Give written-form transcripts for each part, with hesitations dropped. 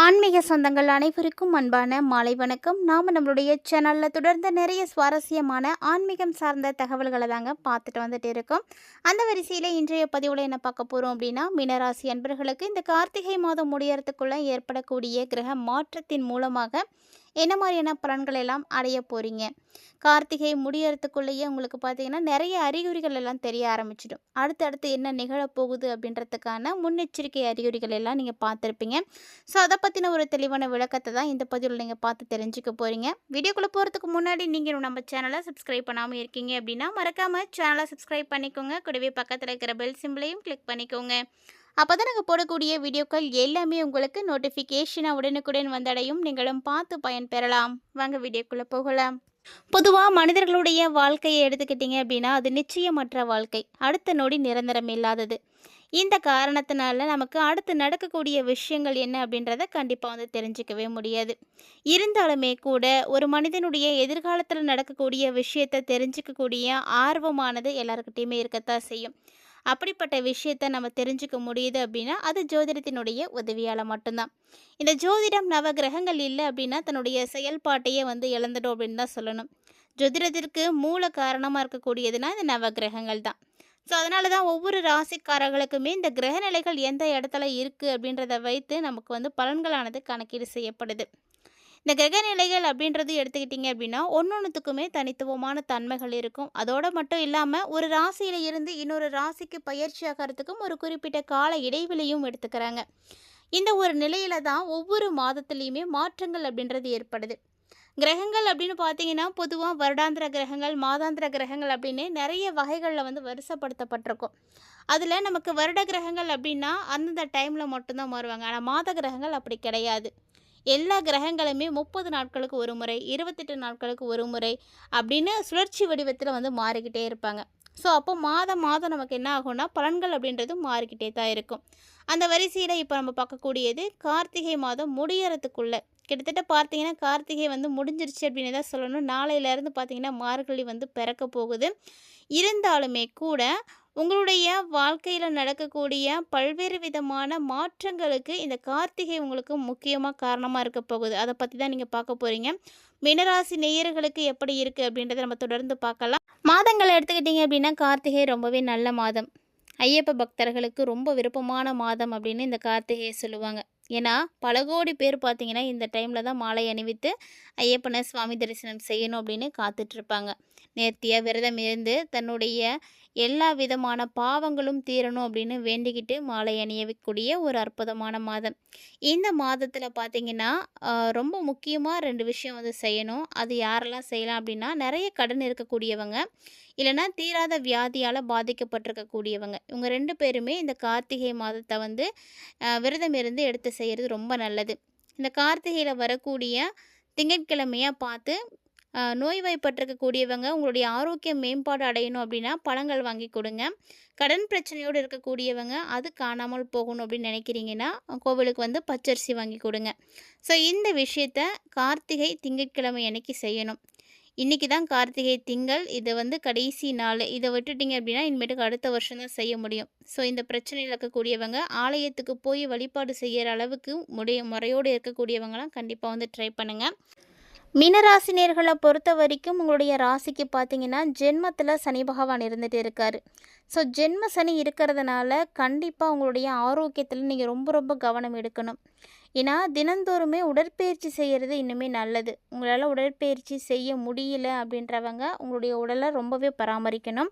ஆன்மீக சொந்தங்கள் அனைவருக்கும் அன்பான மாலை வணக்கம். நாம் நம்மளுடைய சேனலில் தொடர்ந்து நிறைய சுவாரஸ்யமான ஆன்மீகம் சார்ந்த தகவல்களை தாங்க பார்த்துட்டு வந்துட்டு இருக்கோம். அந்த வரிசையில் இன்றைய பதிவில் என்ன பார்க்க போகிறோம் அப்படின்னா, மீனராசி அன்பர்களுக்கு இந்த கார்த்திகை மாதம் முடியறதுக்குள்ளே ஏற்படக்கூடிய கிரக மாற்றத்தின் மூலமாக என்ன மாதிரியான பலன்கள் எல்லாம் அடைய போகிறீங்க. கார்த்திகை முடியறதுக்குள்ளேயே உங்களுக்கு பார்த்தீங்கன்னா நிறைய அறிகுறிகள் எல்லாம் தெரிய ஆரம்பிச்சிடும். அடுத்தடுத்து என்ன நிகழப்போகுது அப்படின்றதுக்கான முன்னெச்சரிக்கை அறிகுறிகள் எல்லாம் நீங்கள் பார்த்துருப்பீங்க. ஸோ அதை பற்றின ஒரு தெளிவான விளக்கத்தை தான் இந்த பதிவில் நீங்கள் பார்த்து தெரிஞ்சுக்க போகிறீங்க. வீடியோக்குள்ளே போகிறதுக்கு முன்னாடி நீங்கள் நம்ம சேனலை சப்ஸ்கிரைப் பண்ணாமல் இருக்கீங்க அப்படின்னா மறக்காமல் சேனலை சப்ஸ்கிரைப் பண்ணிக்கோங்க. கூடவே பக்கத்தில் இருக்கிற பெல் சிம்பிளையும் கிளிக் பண்ணிக்கோங்க. அப்போ தான் நாங்கள் போடக்கூடிய வீடியோக்கள் எல்லாமே உங்களுக்கு நோட்டிஃபிகேஷனாக உடனுக்குடன் வந்தடையும். நீங்களும் பார்த்து பயன்பெறலாம். வாங்க வீடியோக்குள்ளே போகலாம். பொதுவாக மனிதர்களுடைய வாழ்க்கையை எடுத்துக்கிட்டிங்க அப்படின்னா அது நிச்சயமற்ற வாழ்க்கை, அடுத்த நொடி நிரந்தரம் இல்லாதது. இந்த காரணத்தினால நமக்கு அடுத்து நடக்கக்கூடிய விஷயங்கள் என்ன அப்படின்றத கண்டிப்பாக தெரிஞ்சிக்கவே முடியாது. இருந்தாலுமே கூட ஒரு மனிதனுடைய எதிர்காலத்தில் நடக்கக்கூடிய விஷயத்தை தெரிஞ்சிக்கக்கூடிய ஆர்வமானது எல்லாருக்கிட்டையுமே இருக்கத்தான் செய்யும். அப்படிப்பட்ட விஷயத்தை நம்ம தெரிஞ்சுக்க முடியுது அப்படின்னா அது ஜோதிடத்தினுடைய உதவியால் மட்டும்தான். இந்த ஜோதிடம் நவ கிரகங்கள் இல்லை அப்படின்னா தன்னுடைய செயல்பாட்டையே இழந்துடும் அப்படின்னு தான் சொல்லணும். ஜோதிடத்திற்கு மூல காரணமாக இருக்கக்கூடியதுன்னா இந்த நவ கிரகங்கள் தான். ஸோ அதனால தான் ஒவ்வொரு ராசிக்காரர்களுக்குமே இந்த கிரக நிலைகள் எந்த இடத்துல இருக்குது அப்படின்றத வைத்து நமக்கு பலன்களானது கணக்கீடு செய்யப்படுது. இந்த கிரக நிலைகள் அப்படின்றது எடுத்துக்கிட்டிங்க அப்படின்னா ஒன்னொன்றுத்துக்குமே தனித்துவமான தன்மைகள் இருக்கும். அதோடு மட்டும் இல்லாமல் ஒரு ராசியில் இருந்து இன்னொரு ராசிக்கு பயிற்சி ஆகிறதுக்கும் ஒரு குறிப்பிட்ட கால இடைவெளியும் எடுத்துக்கிறாங்க. இந்த ஒரு நிலையில தான் ஒவ்வொரு மாதத்துலேயுமே மாற்றங்கள் அப்படின்றது ஏற்படுது. கிரகங்கள் அப்படின்னு பார்த்தீங்கன்னா பொதுவாக வருடாந்திர கிரகங்கள், மாதாந்திர கிரகங்கள் அப்படின்னு நிறைய வகைகளில் வரிசைப்படுத்தப்பட்டிருக்கும். அதில் நமக்கு வருட கிரகங்கள் அப்படின்னா அந்தந்த டைமில் மட்டும்தான் மாறுவாங்க. ஆனால் மாத கிரகங்கள் அப்படி கிடையாது. எல்லா கிரகங்களுமே 30 நாட்களுக்கு ஒரு முறை, 28 நாட்களுக்கு ஒரு முறை அப்படின்னு சுழற்சி வடிவத்தில் மாறிக்கிட்டே இருப்பாங்க. ஸோ அப்போ மாதம் மாதம் நமக்கு என்ன ஆகும்னா பலன்கள் அப்படின்றது மாறிக்கிட்டே தான் இருக்கும். அந்த வரிசையில் இப்போ நம்ம பார்க்கக்கூடியது கார்த்திகை மாதம் முடியறதுக்குள்ளே கிட்டத்தட்ட பார்த்தீங்கன்னா கார்த்திகை முடிஞ்சிருச்சு அப்படின்னு தான் சொல்லணும். நாளையிலேருந்து பார்த்தீங்கன்னா மார்கழி பிறக்க போகுது. இருந்தாலுமே கூட உங்களுடைய வாழ்க்கையில் நடக்கக்கூடிய பல்வேறு விதமான மாற்றங்களுக்கு இந்த கார்த்திகை உங்களுக்கு முக்கியமாக காரணமாக இருக்க போகுது. அதை பற்றி தான் நீங்கள் பார்க்க போகிறீங்க. மீனராசி நேயர்களுக்கு எப்படி இருக்குது அப்படின்றத நம்ம தொடர்ந்து பார்க்கலாம். மாதங்களை எடுத்துக்கிட்டிங்க அப்படின்னா கார்த்திகை ரொம்பவே நல்ல மாதம். ஐயப்ப பக்தர்களுக்கு ரொம்ப விருப்பமான மாதம் அப்படின்னு இந்த கார்த்திகையை சொல்லுவாங்க. ஏன்னா பல கோடி பேர் பார்த்திங்கன்னா இந்த டைமில் தான் மாலை அணிவித்து ஐயப்பனை சுவாமி தரிசனம் செய்யணும் அப்படின்னு காத்துட்ருப்பாங்க. நேர்த்தியாக விரதம் இருந்து தன்னுடைய எல்லா விதமான பாவங்களும் தீரணும் அப்படின்னு வேண்டிக்கிட்டு மாலை அணியக்கூடிய ஒரு அற்புதமான மாதம். இந்த மாதத்தில் பார்த்திங்கன்னா ரொம்ப முக்கியமாக 2 விஷயம் செய்யணும். அது யாரெல்லாம் செய்யலாம் அப்படின்னா நிறைய கடன் இருக்கக்கூடியவங்க, இல்லைனா தீராத வியாதியால் பாதிக்கப்பட்டிருக்கக்கூடியவங்க. இவங்க 2 பேருமே இந்த கார்த்திகை மாதத்தை விரதம் இருந்து எடுத்து செய்கிறது ரொம்ப நல்லது. இந்த கார்த்திகையில் வரக்கூடிய திங்கட்கிழமையாக பார்த்து நோய்வாய்ப்பட்டிருக்கக்கூடியவங்க உங்களுடைய ஆரோக்கிய மேம்பாடு அடையணும் அப்படின்னா பழங்கள் வாங்கி கொடுங்க. கடன் பிரச்சனையோடு இருக்கக்கூடியவங்க அது காணாமல் போகணும் அப்படின்னு நினைக்கிறீங்கன்னா கோவிலுக்கு பச்சரிசி வாங்கி கொடுங்க. ஸோ இந்த விஷயத்த கார்த்திகை திங்கட்கிழமை அன்னைக்கு செய்யணும். இன்றைக்கி தான் கார்த்திகை திங்கள், இது கடைசி நாள். இதை விட்டுட்டிங்க அப்படின்னா இனிமேட்டுக்கு அடுத்த வருஷம் தான் செய்ய முடியும். ஸோ இந்த பிரச்சனையில் இருக்கக்கூடியவங்க ஆலயத்துக்கு போய் வழிபாடு செய்கிற அளவுக்கு முறையோடு இருக்கக்கூடியவங்களாம் கண்டிப்பாக ட்ரை பண்ணுங்கள். மீனராசினியர்களை பொறுத்த வரைக்கும் உங்களுடைய ராசிக்கு பார்த்தீங்கன்னா ஜென்மத்தில் சனி பகவான் இருந்துகிட்டு இருக்கார். ஸோ ஜென்ம சனி இருக்கிறதுனால கண்டிப்பாக உங்களுடைய ஆரோக்கியத்தில் நீங்கள் ரொம்ப ரொம்ப கவனம் எடுக்கணும். ஏன்னா தினந்தோறுமே உடற்பயிற்சி செய்கிறது இன்னுமே நல்லது. உங்களால் உடற்பயிற்சி செய்ய முடியல அப்படின்றவங்க உங்களுடைய உடலை ரொம்பவே பராமரிக்கணும்.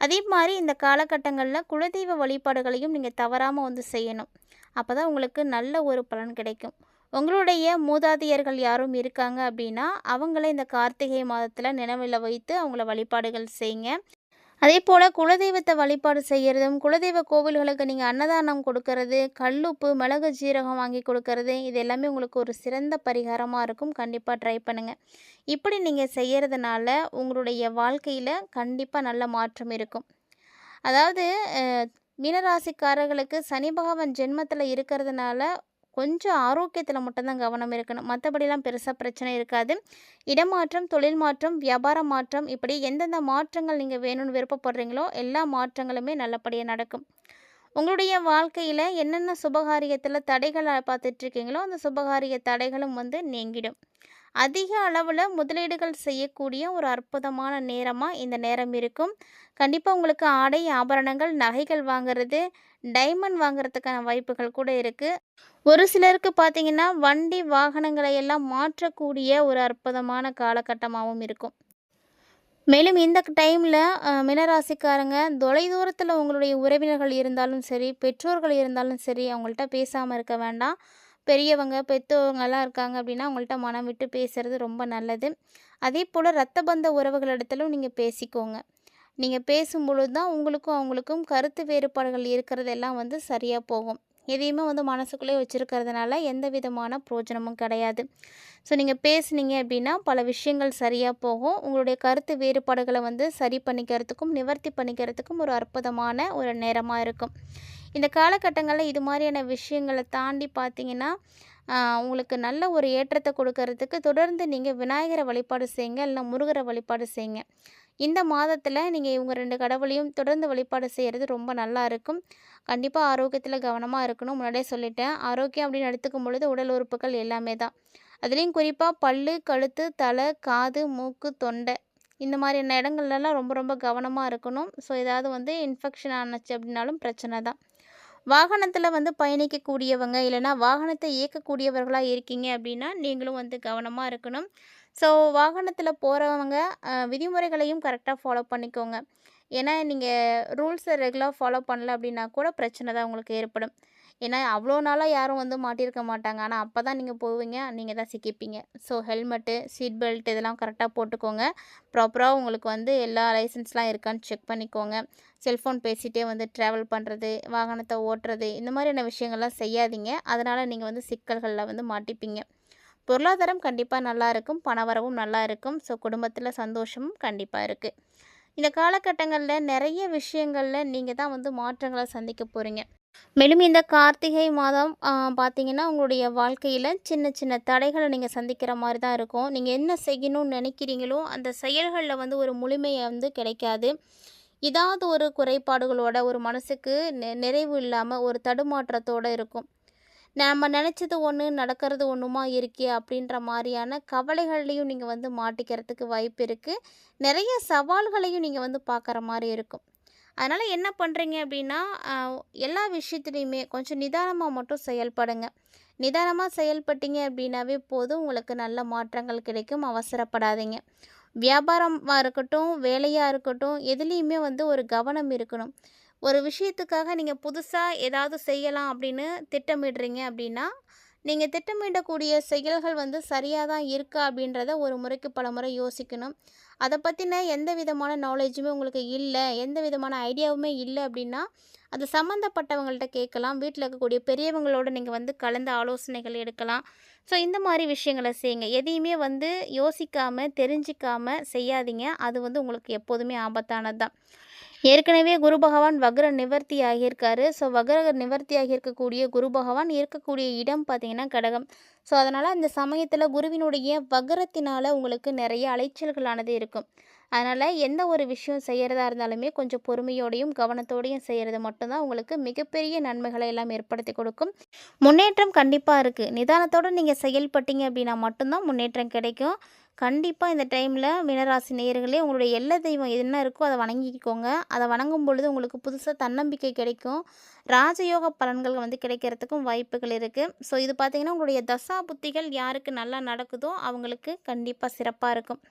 அதே மாதிரி இந்த காலகட்டங்களில் குலதெய்வ வழிபாடுகளையும் நீங்கள் தவறாமல் செய்யணும். அப்போ தான் உங்களுக்கு நல்ல ஒரு பலன் கிடைக்கும். உங்களுடைய மூதாதையர்கள் யாரும் இருக்காங்க அப்படின்னா அவங்கள இந்த கார்த்திகை மாதத்தில் நினைவில் வைத்து அவங்கள வழிபாடுகள் செய்யுங்க. அதே போல் குலதெய்வத்தை வழிபாடு செய்கிறதும், குலதெய்வ கோவில்களுக்கு நீங்கள் அன்னதானம் கொடுக்கறது, கல்லுப்பு மிளகு ஜீரகம் வாங்கி கொடுக்கறது, இது எல்லாமே உங்களுக்கு ஒரு சிறந்த பரிகாரமாக இருக்கும். கண்டிப்பாக ட்ரை பண்ணுங்கள். இப்படி நீங்கள் செய்கிறதுனால உங்களுடைய வாழ்க்கையில் கண்டிப்பாக நல்ல மாற்றம் இருக்கும். அதாவது மீனராசிக்காரர்களுக்கு சனி பகவான் ஜென்மத்தில் இருக்கிறதுனால கொஞ்சம் ஆரோக்கியத்தில் மட்டும்தான் கவனம் இருக்கணும். மற்றபடிலாம் பெருசாக பிரச்சனை இருக்காது. இடமாற்றம், தொழில் மாற்றம், வியாபார மாற்றம், இப்படி எந்தெந்த மாற்றங்கள் நீங்கள் வேணும்னு விருப்பப்படுறீங்களோ எல்லா மாற்றங்களுமே நல்லபடியாக நடக்கும். உங்களுடைய வாழ்க்கையில என்னென்ன சுபகாரியத்துல தடைகள பார்த்துட்ருக்கீங்களோ, அந்த சுபகாரிய தடைகளும் வந்து நீங்கிடும். அதிக அளவுல முதலீடுகள் செய்யக்கூடிய ஒரு அற்புதமான நேரமா இந்த நேரம் இருக்கும். கண்டிப்பா உங்களுக்கு ஆடை, ஆபரணங்கள், நகைகள் வாங்குறது, டைமண்ட் வாங்குறதுக்கான வாய்ப்புகள் கூட இருக்கு. ஒரு சிலருக்கு பார்த்தீங்கன்னா, வண்டி, வாகனங்களை எல்லாம் மாற்றக்கூடிய ஒரு அற்புதமான காலகட்டமாவும் இருக்கும். மேலும் இந்த டைமில் மீனராசிக்காரங்க தொலைதூரத்தில் உங்களுடைய உறவினர்கள் இருந்தாலும் சரி, பெற்றோர்கள் இருந்தாலும் சரி, அவங்கள்ட்ட பேசாமல் இருக்க வேண்டாம். பெரியவங்க, பெத்தவங்கலாம் இருக்காங்க அப்படின்னா, அவங்கள்ட்ட மனம் விட்டு பேசுறது ரொம்ப நல்லது. அதே போல் இரத்த பந்த உறவுகளிடத்திலும் நீங்கள் பேசிக்கோங்க. நீங்கள் பேசும்பொழுது தான் உங்களுக்கும் அவங்களுக்கும் கருத்து வேறுபாடுகள் இருக்கிறதெல்லாம் வந்து சரியாக போகும். எதையுமே வந்து மனசுக்குள்ளே வச்சுருக்கிறதுனால எந்த விதமான பிரயோஜனமும் கிடையாது. ஸோ நீங்கள் பேசுனீங்க அப்படின்னா பல விஷயங்கள் சரியாக போகும். உங்களுடைய கருத்து வேறுபாடுகளை வந்து சரி பண்ணிக்கிறதுக்கும் நிவர்த்தி பண்ணிக்கிறதுக்கும் ஒரு அற்புதமான ஒரு நேரமாக இருக்கும். இந்த காலகட்டங்களில் இது மாதிரியான விஷயங்களை தாண்டி பார்த்தீங்கன்னா உங்களுக்கு நல்ல ஒரு ஏற்றத்தை கொடுக்கறதுக்கு தொடர்ந்து நீங்கள் விநாயகரை வழிபாடு செய்யுங்க, இல்லைனா முருகரை வழிபாடு செய்யுங்க. இந்த மாதத்தில் நீங்கள் இவங்க 2 கடவுளையும் தொடர்ந்து வழிபாடு செய்கிறது ரொம்ப நல்லா இருக்கும். கண்டிப்பாக ஆரோக்கியத்தில் கவனமாக இருக்கணும். முன்னாடியே சொல்லிட்டேன். ஆரோக்கியம் அப்படின்னு எடுத்துக்கும் பொழுது உடல் உறுப்புகள் எல்லாமே தான். அதுலேயும் குறிப்பாக பல்லு, கழுத்து, தலை, காது, மூக்கு, தொண்டை இந்த மாதிரியான இடங்கள்லாம் ரொம்ப ரொம்ப கவனமாக இருக்கணும். ஸோ ஏதாவது வந்து இன்ஃபெக்ஷன் ஆனுச்சு அப்படின்னாலும் பிரச்சனை தான். வாகனத்தில் வந்து பயணிக்கக்கூடியவங்க இல்லைனா வாகனத்தை இயக்கக்கூடியவர்களாக இருக்கீங்க அப்படின்னா நீங்களும் வந்து கவனமாக இருக்கணும். ஸோ வாகனத்தில் போகிறவங்க விதிமுறைகளையும் கரெக்டாக ஃபாலோ பண்ணிக்கோங்க. ஏன்னா நீங்கள் ரூல்ஸை ரெகுலராக ஃபாலோ பண்ணல அப்படின்னா கூட பிரச்சனை தான் உங்களுக்கு ஏற்படும். ஏன்னா அவ்வளோ நாளாக யாரும் வந்து மாட்டியிருக்க மாட்டாங்க. ஆனால் அப்போ தான் நீங்கள் போவீங்க, நீங்கள் தான் சிக்கிப்பீங்க. ஸோ ஹெல்மெட்டு, சீட் பெல்ட் இதெல்லாம் கரெக்டாக போட்டுக்கோங்க. ப்ராப்பராக உங்களுக்கு வந்து எல்லா லைசன்ஸ்லாம் இருக்கான்னு செக் பண்ணிக்கோங்க. செல்ஃபோன் பேசிகிட்டே வந்து ட்ராவல் பண்ணுறது, வாகனத்தை ஓட்டுறது இந்த மாதிரியான விஷயங்கள்லாம் செய்யாதீங்க. அதனால் நீங்கள் வந்து சிக்கல்களில் வந்து மாட்டிப்பீங்க. பொருளாதாரம் கண்டிப்பாக நல்லா இருக்கும். பணவரவும் நல்லா இருக்கும். ஸோ குடும்பத்தில் சந்தோஷமும் கண்டிப்பாக இருக்குது. இந்த காலகட்டங்களில் நிறைய விஷயங்களில் நீங்கள் தான் வந்து மாற்றங்களை சந்திக்க போகிறீங்க. மேலும் இந்த கார்த்திகை மாதம் பார்த்தீங்கன்னா, உங்களுடைய வாழ்க்கையில் சின்ன சின்ன தடைகளை நீங்கள் சந்திக்கிற மாதிரி தான் இருக்கும். நீங்கள் என்ன செய்யணும்னு நினைக்கிறீங்களோ அந்த செயல்களில் வந்து ஒரு முழுமையை வந்து கிடைக்காது. ஏதாவது ஒரு குறைபாடுகளோட ஒரு மனசுக்கு நிறைவு இல்லாமல் ஒரு தடுமாற்றத்தோடு இருக்கும். நம்ம நினச்சது ஒன்று நடக்கிறது ஒன்றுமா இருக்கே அப்படின்ற மாதிரியான கவலைகள்லையும் நீங்கள் வந்து மாட்டிக்கிறதுக்கு வாய்ப்பு இருக்குது. நிறைய சவால்களையும் நீங்கள் வந்து பார்க்குற மாதிரி இருக்கும். அதனால் என்ன பண்ணுறீங்க அப்படின்னா எல்லா விஷயத்துலையுமே கொஞ்சம் நிதானமாக மட்டும் செயல்படுங்க. நிதானமாக செயல்பட்டீங்க அப்படின்னாவே போதும், உங்களுக்கு நல்ல மாற்றங்கள் கிடைக்கும். அவசரப்படாதீங்க. வியாபாரமாக இருக்கட்டும், வேலையாக இருக்கட்டும், எதுலேயுமே வந்து ஒரு கவனம் இருக்கணும். ஒரு விஷயத்துக்காக நீங்கள் புதுசாக ஏதாவது செய்யலாம் அப்படின்னு திட்டமிடுறீங்க அப்படின்னா, நீங்கள் திட்டமிடக்கூடிய செயல்கள் வந்து சரியாக தான் இருக்கா அப்படின்றத ஒரு முறைக்கு பல முறை யோசிக்கணும். அதை பற்றின எந்த விதமான நாலேஜுமே உங்களுக்கு இல்லை, எந்த விதமான ஐடியாவுமே இல்லை அப்படின்னா, அது சம்மந்தப்பட்டவங்கள்ட்ட கேட்கலாம். வீட்டில் இருக்கக்கூடிய பெரியவங்களோடு நீங்கள் வந்து கலந்து ஆலோசனைகள் எடுக்கலாம். ஸோ இந்த மாதிரி விஷயங்களை செய்யுங்க. எதையுமே வந்து யோசிக்காமல் தெரிஞ்சிக்காமல் செய்யாதீங்க. அது வந்து உங்களுக்கு எப்போதுமே ஆபத்தானது தான். ஏற்கனவே குரு பகவான் வக்ர நிவர்த்தி ஆகியிருக்காரு. ஸோ வக்ர நிவர்த்தி ஆகியிருக்கக்கூடிய குரு பகவான் இருக்கக்கூடிய இடம் பார்த்திங்கன்னா கடகம். ஸோ அதனால் இந்த சமயத்தில் குருவினுடைய வக்ரத்தினால் உங்களுக்கு நிறைய அலைச்சல்களானது இருக்கும். அதனால் எந்த ஒரு விஷயம் செய்கிறதா இருந்தாலுமே கொஞ்சம் பொறுமையோடையும் கவனத்தோடையும் செய்கிறது மட்டும்தான் உங்களுக்கு மிகப்பெரிய நன்மைகளை எல்லாம் ஏற்படுத்தி கொடுக்கும். முன்னேற்றம் கண்டிப்பாக இருக்குது. நிதானத்தோடு நீங்கள் செயல்பட்டீங்க அப்படின்னா மட்டும்தான் முன்னேற்றம் கிடைக்கும். கண்டிப்பாக இந்த டைமில் மீனராசி நேயர்களே உங்களுடைய எல்லை தெய்வம் என்ன இருக்கோ அதை வணங்கிக்கோங்க. அதை வணங்கும் பொழுது உங்களுக்கு புதுசாக தன்னம்பிக்கை கிடைக்கும். ராஜயோக பலன்கள் வந்து கிடைக்கிறதுக்கும் வாய்ப்புகள் இருக்குது. ஸோ இது பார்த்திங்கன்னா உங்களுடைய தசா புத்திகள் யாருக்கு நல்லா நடக்குதோ அவங்களுக்கு கண்டிப்பாக சிறப்பாக இருக்கும்.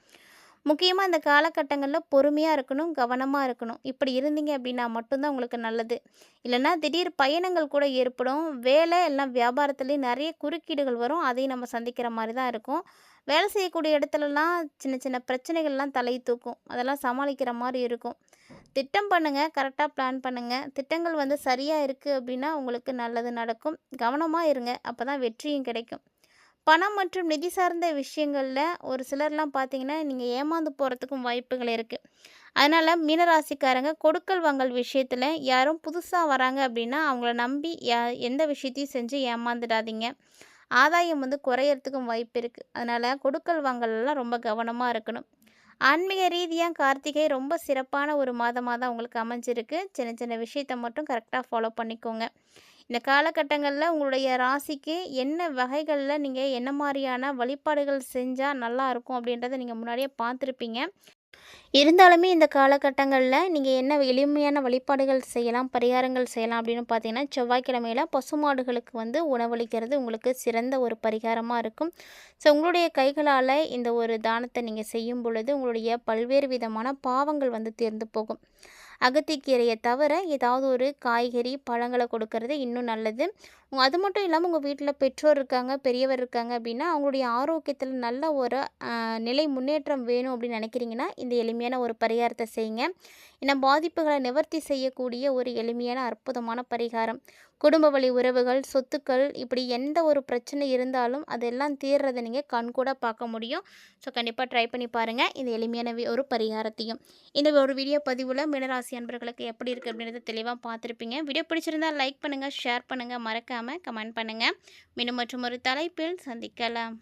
முக்கியமாக இந்த காலகட்டங்களில் பொறுமையாக இருக்கணும், கவனமாக இருக்கணும். இப்படி இருந்தீங்க அப்படின்னா மட்டும்தான் உங்களுக்கு நல்லது. இல்லைன்னா திடீர் பயணங்கள் கூட ஏற்படும். வேலை எல்லாம் வியாபாரத்துலேயும் நிறைய குறுக்கீடுகள் வரும். அதையும் நம்ம சந்திக்கிற மாதிரி தான் இருக்கும். வேலை செய்யக்கூடிய இடத்துலலாம் சின்ன சின்ன பிரச்சனைகள்லாம் தலை தூக்கும். அதெல்லாம் சமாளிக்கிற மாதிரி இருக்கும். திட்டம் பண்ணுங்கள், கரெக்டாக பிளான் பண்ணுங்கள். திட்டங்கள் வந்து சரியாக இருக்குது அப்படின்னா உங்களுக்கு நல்லது நடக்கும். கவனமாக இருங்க, அப்போ தான் வெற்றியும் கிடைக்கும். பணம் மற்றும் நிதி சார்ந்த விஷயங்களில் ஒரு சிலர்லாம் பார்த்தீங்கன்னா நீங்கள் ஏமாந்து போகிறதுக்கும் வாய்ப்புகள் இருக்குது. அதனால் மீனராசிக்காரங்க கொடுக்கல் வாங்கல் விஷயத்தில் யாரும் புதுசாக வராங்க அப்படின்னா அவங்கள நம்பி எந்த விஷயத்தையும் செஞ்சு ஏமாந்துடாதீங்க. ஆதாயம் வந்து குறையறதுக்கும் வாய்ப்பு இருக்குது. அதனால் கொடுக்கல் வாங்கல்லாம் ரொம்ப கவனமாக இருக்கணும். ஆன்மீக ரீதியா கார்த்திகை ரொம்ப சிறப்பான ஒரு மாதமா தான் உங்களுக்கு அமைஞ்சிருக்கு. சின்ன சின்ன விஷயத்த மட்டும் கரெக்ட்டா ஃபாலோ பண்ணிக்கோங்க. இந்த காலகட்டங்கள்ல உங்களுடைய ராசிக்கு என்ன வகைகள்ல நீங்க என்ன மாரியான வழிபாடுகள் செஞ்சா நல்லாருக்கும் அப்படின்றத நீங்க முன்னாடியே பார்த்துருப்பீங்க. இருந்தாலுமே இந்த காலகட்டங்கள்ல நீங்க என்ன எளிமையான வழிபாடுகள் செய்யலாம், பரிகாரங்கள் செய்யலாம் அப்படின்னு பார்த்தீங்கன்னா, செவ்வாய்க்கிழமையில பசுமாடுகளுக்கு வந்து உணவளிக்கிறது உங்களுக்கு சிறந்த ஒரு பரிகாரமா இருக்கும். ஸோ உங்களுடைய கைகளால இந்த ஒரு தானத்த நீங்க செய்யும் பொழுது, உங்களுடைய பல்வேறு விதமான பாவங்கள் வந்து தீர்ந்து போகும். அகத்திக்கீரையை தவிர ஏதாவது ஒரு காய்கறி, பழங்கள கொடுக்கறது இன்னும் நல்லது. அது மட்டும் இல்லாம உங்க வீட்ல பெற்றோர் இருக்காங்க, பெரியவர் இருக்காங்க அப்படின்னா, அவங்களுடைய ஆரோக்கியத்தில நல்ல ஒரு நிலை முன்னேற்றம் வேணும் அப்படின்னு நினைக்கிறீங்கன்னா, இந்த எளிமையான ஒரு பரிகாரத்த செய்யுங்க. ஏன்னா பாதிப்புகள நிவர்த்தி செய்யக்கூடிய ஒரு எளிமையான அற்புதமான பரிகாரம். குடும்ப வழி உறவுகள், சொத்துக்கள் இப்படி எந்த ஒரு பிரச்சனை இருந்தாலும் அதெல்லாம் தீர்றத நீங்க கண்கூடா பார்க்க முடியும். ஸோ கண்டிப்பா ட்ரை பண்ணி பாருங்க. இந்த எளிமையான ஒரு பரிகாரத்தையும். இந்த ஒரு வீடியோ பதிவுல மீனராசி அன்பர்களுக்கு எப்படி இருக்குது அப்படின்றத தெளிவா பார்த்துருப்பீங்க. வீடியோ பிடிச்சிருந்தா லைக் பண்ணுங்க, ஷேர் பண்ணுங்க, மறக்காம கமெண்ட் பண்ணுங்க. மீண்டும் மற்றும் ஒரு தலைப்பில் சந்திக்கலாம்.